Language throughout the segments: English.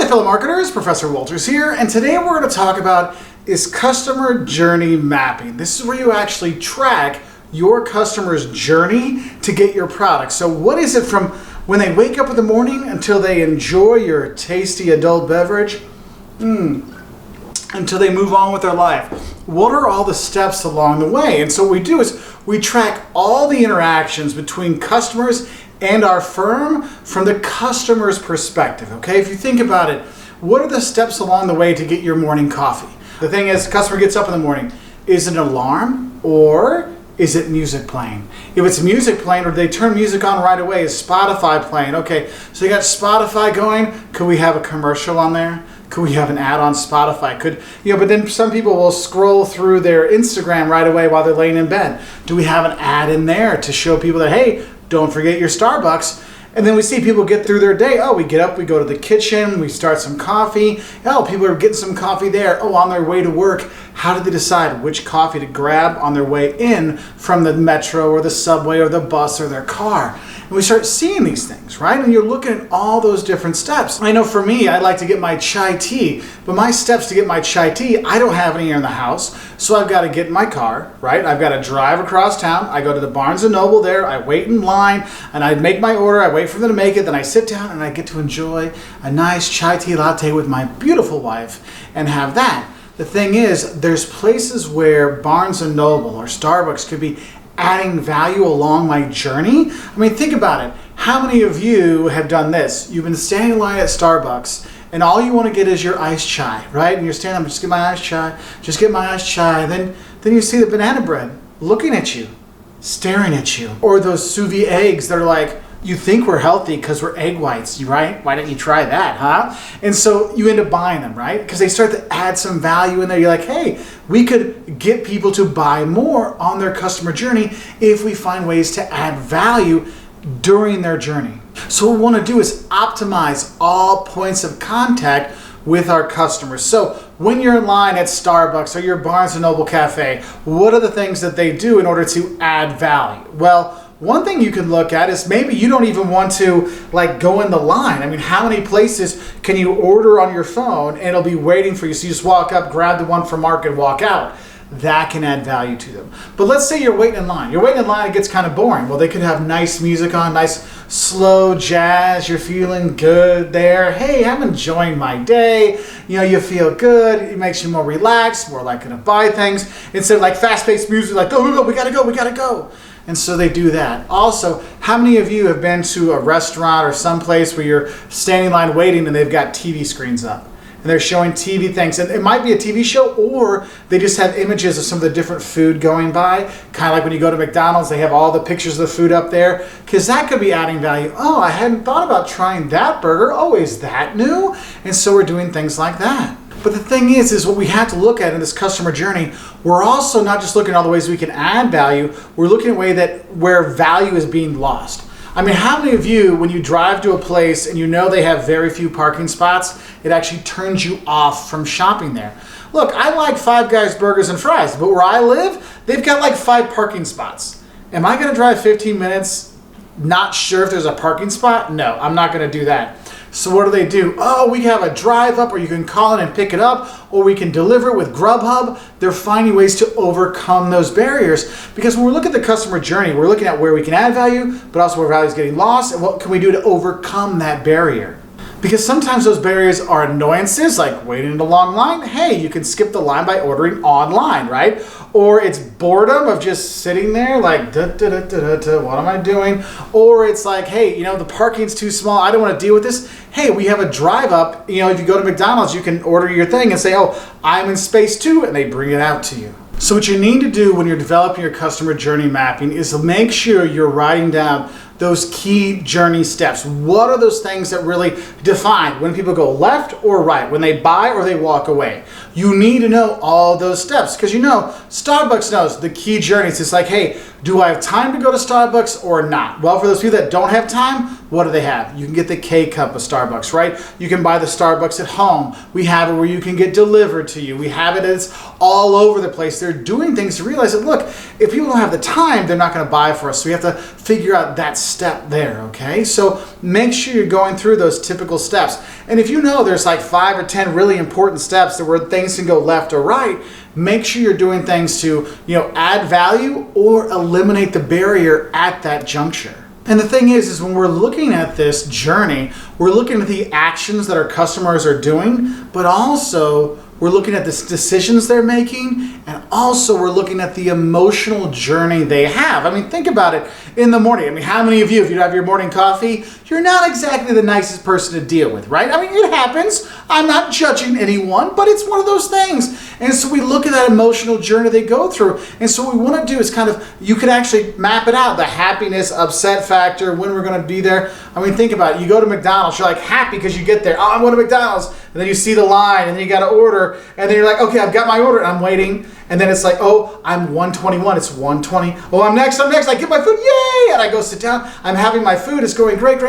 fellow marketers, Professor Wolters here, and today we're going to talk about is customer journey mapping. This is where you actually track your customer's journey to get your product. So what is it from when they wake up in the morning until they enjoy your tasty adult beverage, until they move on with their life? What are all the steps along the way? And so what we do is we track all the interactions between customers and our firm from the customer's perspective, okay? If you think about it, what are the steps along the way to get your morning coffee? The thing is, the customer gets up in the morning. Is it an alarm or is it music playing? If it's music playing, or they turn music on right away, is Spotify playing? Okay, so you got Spotify going. Could we have a commercial on there? Could we have an ad on Spotify? But then some people will scroll through their Instagram right away while they're laying in bed. Do we have an ad in there to show people that, hey, don't forget your Starbucks? And then we see people get through their day. Oh, we get up, we go to the kitchen, we start some coffee. Oh, people are getting some coffee there. Oh, on their way to work, how did they decide which coffee to grab on their way in from the metro or the subway or the bus or their car? And we start seeing these things, right? And you're looking at all those different steps. I know for me, I like to get my chai tea, but my steps to get my chai tea, I don't have any here in the house. So I've got to get in my car, right? I've got to drive across town. I go to the Barnes & Noble there. I wait in line and I make my order. I wait for them to make it. Then I sit down and I get to enjoy a nice chai tea latte with my beautiful wife and have that. The thing is, there's places where Barnes & Noble or Starbucks could be adding value along my journey. I mean, think about it. How many of you have done this? You've been standing in line at Starbucks and all you want to get is your iced chai, right? And you're standing there, just get my iced chai, just get my iced chai. Then you see the banana bread looking at you, staring at you. Or those sous vide eggs that are like, you think we're healthy because we're egg whites, right? Why don't you try that, huh? And so you end up buying them, right? Because they start to add some value in there. You're like, hey, we could get people to buy more on their customer journey if we find ways to add value during their journey. So what we want to do is optimize all points of contact with our customers. So when you're in line at Starbucks or your Barnes & Noble cafe, what are the things that they do in order to add value? Well, one thing you can look at is maybe you don't even want to go in the line. I mean, how many places can you order on your phone and it'll be waiting for you? So you just walk up, grab the one from Mark and walk out. That can add value to them. But let's say you're waiting in line. You're waiting in line, it gets kind of boring. Well, they could have nice music on, nice slow jazz. You're feeling good there. Hey, I'm enjoying my day. You feel good. It makes you more relaxed, more likely to buy things. Instead of fast-paced music, go, we gotta go. And so they do that. Also, how many of you have been to a restaurant or someplace where you're standing in line waiting and they've got TV screens up? And they're showing TV things. And it might be a TV show, or they just have images of some of the different food going by. Kind of like when you go to McDonald's, they have all the pictures of the food up there. Because that could be adding value. Oh, I hadn't thought about trying that burger. Oh, is that new? And so we're doing things like that. But the thing is what we have to look at in this customer journey, we're also not just looking at all the ways we can add value, we're looking at a way where value is being lost. I mean, how many of you, when you drive to a place and you know they have very few parking spots, it actually turns you off from shopping there? Look, I like Five Guys burgers and fries, but where I live, they've got 5 parking spots. Am I gonna drive 15 minutes not sure if there's a parking spot? No, I'm not gonna do that. So what do? Oh, we have a drive up, or you can call in and pick it up, or we can deliver it with Grubhub. They're finding ways to overcome those barriers, because when we look at the customer journey, we're looking at where we can add value, but also where value is getting lost, and what can we do to overcome that barrier? Because sometimes those barriers are annoyances, like waiting in a long line. Hey, you can skip the line by ordering online, right? Or it's boredom of just sitting there what am I doing? Or it's hey, the parking's too small, I don't want to deal with this. Hey, we have a drive up. If you go to McDonald's, you can order your thing and say, oh, I'm in space 2, and they bring it out to you. So what you need to do when you're developing your customer journey mapping is to make sure you're writing down those key journey steps. What are those things that really define when people go left or right, when they buy or they walk away? You need to know all those steps, because Starbucks knows the key journeys. It's hey, do I have time to go to Starbucks or not? Well, for those people that don't have time, what do they have? You can get the K-Cup of Starbucks, right? You can buy the Starbucks at home. We have it where you can get delivered to you. We have it, it's all over the place. They're doing things to realize that, look, if people don't have the time, they're not going to buy for us. So we have to figure out that step there, okay? So make sure you're going through those typical steps. And if you know there's like 5 or 10 really important steps that where things can go left or right, make sure you're doing things to, add value or eliminate the barrier at that juncture. And the thing is when we're looking at this journey, we're looking at the actions that our customers are doing, but also we're looking at the decisions they're making, and also we're looking at the emotional journey they have. I mean, think about it in the morning. I mean, how many of you, if you have your morning coffee, you're not exactly the nicest person to deal with, right? I mean, it happens. I'm not judging anyone, but it's one of those things. And so we look at that emotional journey they go through. And so what we want to do is you could actually map it out, the happiness, upset factor, when we're going to be there. I mean, think about it. You go to McDonald's, you're like happy because you get there. Oh, I'm going to McDonald's. And then you see the line, and then you got to order. And then you're like, okay, I've got my order, and I'm waiting. And then it's like, oh, I'm 121, it's 120. Oh, I'm next. I get my food, yay! And I go sit down, I'm having my food, it's going great.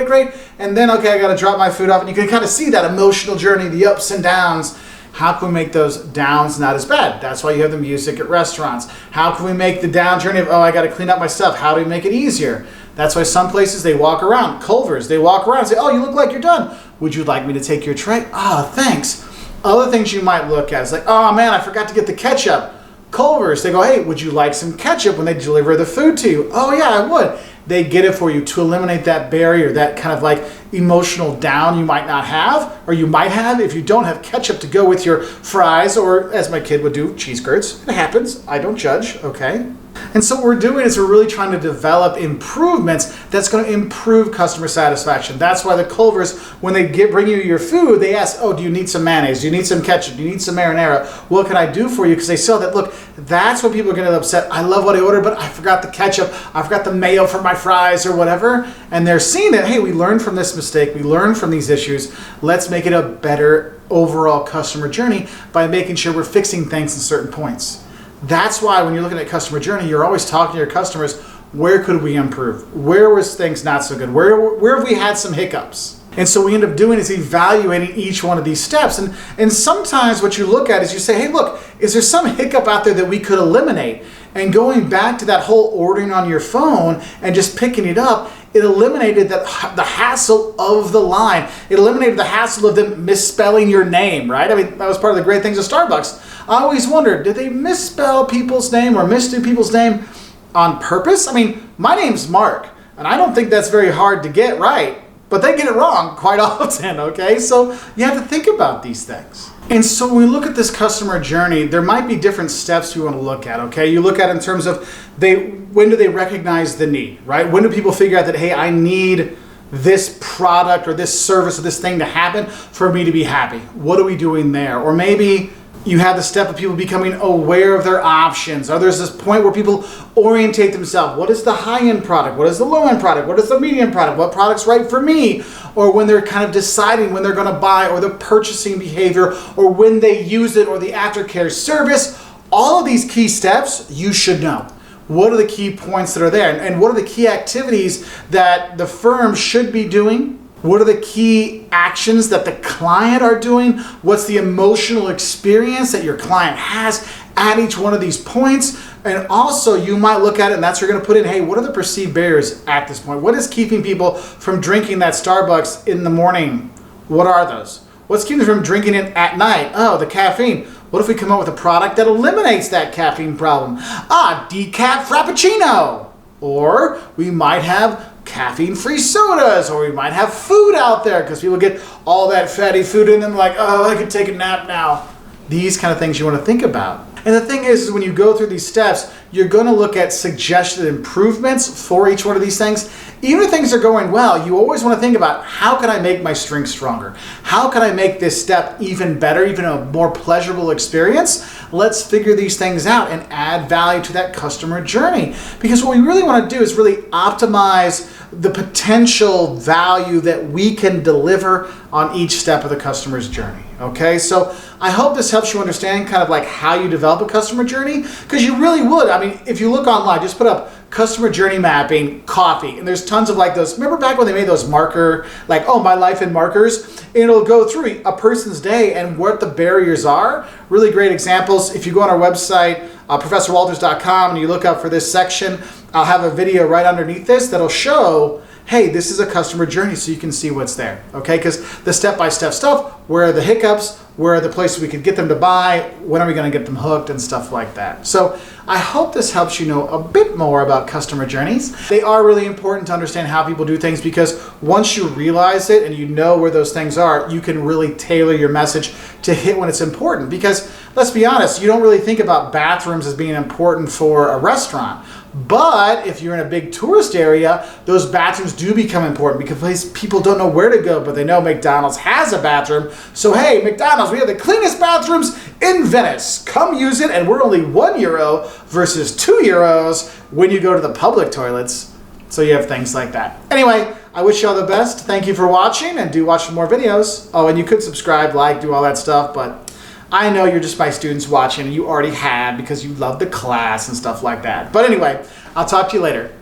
And then, okay, I gotta drop my food off. And you can kind of see that emotional journey, the ups and downs. How can we make those downs not as bad? That's why you have the music at restaurants. How can we make the down journey of, oh, I gotta clean up my stuff. How do we make it easier? That's why some places they walk around. Culver's, they walk around and say, oh, you look like you're done. Would you like me to take your tray? Ah, thanks. Other things you might look at is like, oh man, I forgot to get the ketchup. Culver's, they go, hey, would you like some ketchup when they deliver the food to you? Oh yeah, I would. They get it for you to eliminate that barrier, that kind of like emotional down you might not have, or you might have if you don't have ketchup to go with your fries, or as my kid would do, cheese curds. It happens. I don't judge, okay? And so what we're doing is we're really trying to develop improvements that's going to improve customer satisfaction. That's why the Culvers, when they bring you your food, they ask, oh, do you need some mayonnaise? Do you need some ketchup? Do you need some marinara? What can I do for you? Because they saw that, look, that's when people are going to get upset. I love what I ordered, but I forgot the ketchup. I forgot the mayo for my fries or whatever. And they're seeing that, hey, we learned from this mistake. We learned from these issues. Let's make it a better overall customer journey by making sure we're fixing things in certain points. That's why when you're looking at customer journey, you're always talking to your customers, where could we improve? Where was things not so good? Where have we had some hiccups? And so what we end up doing is evaluating each one of these steps. And sometimes what you look at is you say, hey, look, is there some hiccup out there that we could eliminate? And going back to that whole ordering on your phone and just picking it up, it eliminated the hassle of the line. It eliminated the hassle of them misspelling your name, right? I mean, that was part of the great things of Starbucks. I always wondered, did they misspell people's name or misdo people's name on purpose? I mean, my name's Mark, and I don't think that's very hard to get right, but they get it wrong quite often, okay? So you have to think about these things. And so when we look at this customer journey, there might be different steps you want to look at, okay? You look at it in terms of when do they recognize the need, right? When do people figure out that, hey, I need this product or this service or this thing to happen for me to be happy? What are we doing there? Or maybe you have the step of people becoming aware of their options. Or there's this point where people orientate themselves. What is the high-end product? What is the low-end product? What is the medium product? What product's right for me? Or when they're kind of deciding when they're going to buy, or the purchasing behavior, or when they use it, or the aftercare service. All of these key steps you should know. What are the key points that are there? And what are the key activities that the firm should be doing? What are the key actions that the client are doing? What's the emotional experience that your client has at each one of these points? And also you might look at it, and that's where you're going to put in, hey, what are the perceived barriers at this point? What is keeping people from drinking that Starbucks in the morning? What are those? What's keeping them from drinking it at night? Oh, the caffeine. What if we come up with a product that eliminates that caffeine problem? Decaf Frappuccino. Or we might have caffeine-free sodas, or we might have food out there because people get all that fatty food in them like, oh, I could take a nap now. These kind of things you want to think about. And the thing is when you go through these steps, you're going to look at suggested improvements for each one of these things. Even if things are going well, you always want to think about, how can I make my strength stronger? How can I make this step even better, even a more pleasurable experience? Let's figure these things out and add value to that customer journey. Because what we really want to do is really optimize the potential value that we can deliver on each step of the customer's journey. Okay, so I hope this helps you understand kind of like how you develop a customer journey, because you really would. I mean, if you look online, just put up customer journey mapping, coffee, and there's tons of like those. Remember back when they made those marker, like, oh, my life in markers? And it'll go through a person's day and what the barriers are. Really great examples. If you go on our website, professorwolters.com, and you look up for this section, I'll have a video right underneath this that'll show hey, this is a customer journey so you can see what's there, okay? Because the step-by-step stuff, where are the hiccups, where are the places we could get them to buy, when are we gonna get them hooked and stuff like that. So I hope this helps you know a bit more about customer journeys. They are really important to understand how people do things, because once you realize it and you know where those things are, you can really tailor your message to hit when it's important. Because let's be honest, you don't really think about bathrooms as being important for a restaurant. But if you're in a big tourist area, those bathrooms do become important because people don't know where to go, but they know McDonald's has a bathroom. So hey, McDonald's, we have the cleanest bathrooms in Venice. Come use it, and we're only €1 versus €2 when you go to the public toilets. So you have things like that. Anyway, I wish you all the best. Thank you for watching, and do watch some more videos. Oh, and you could subscribe, like, do all that stuff, but I know you're just my students watching, and you already have because you love the class and stuff like that. But anyway, I'll talk to you later.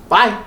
Bye.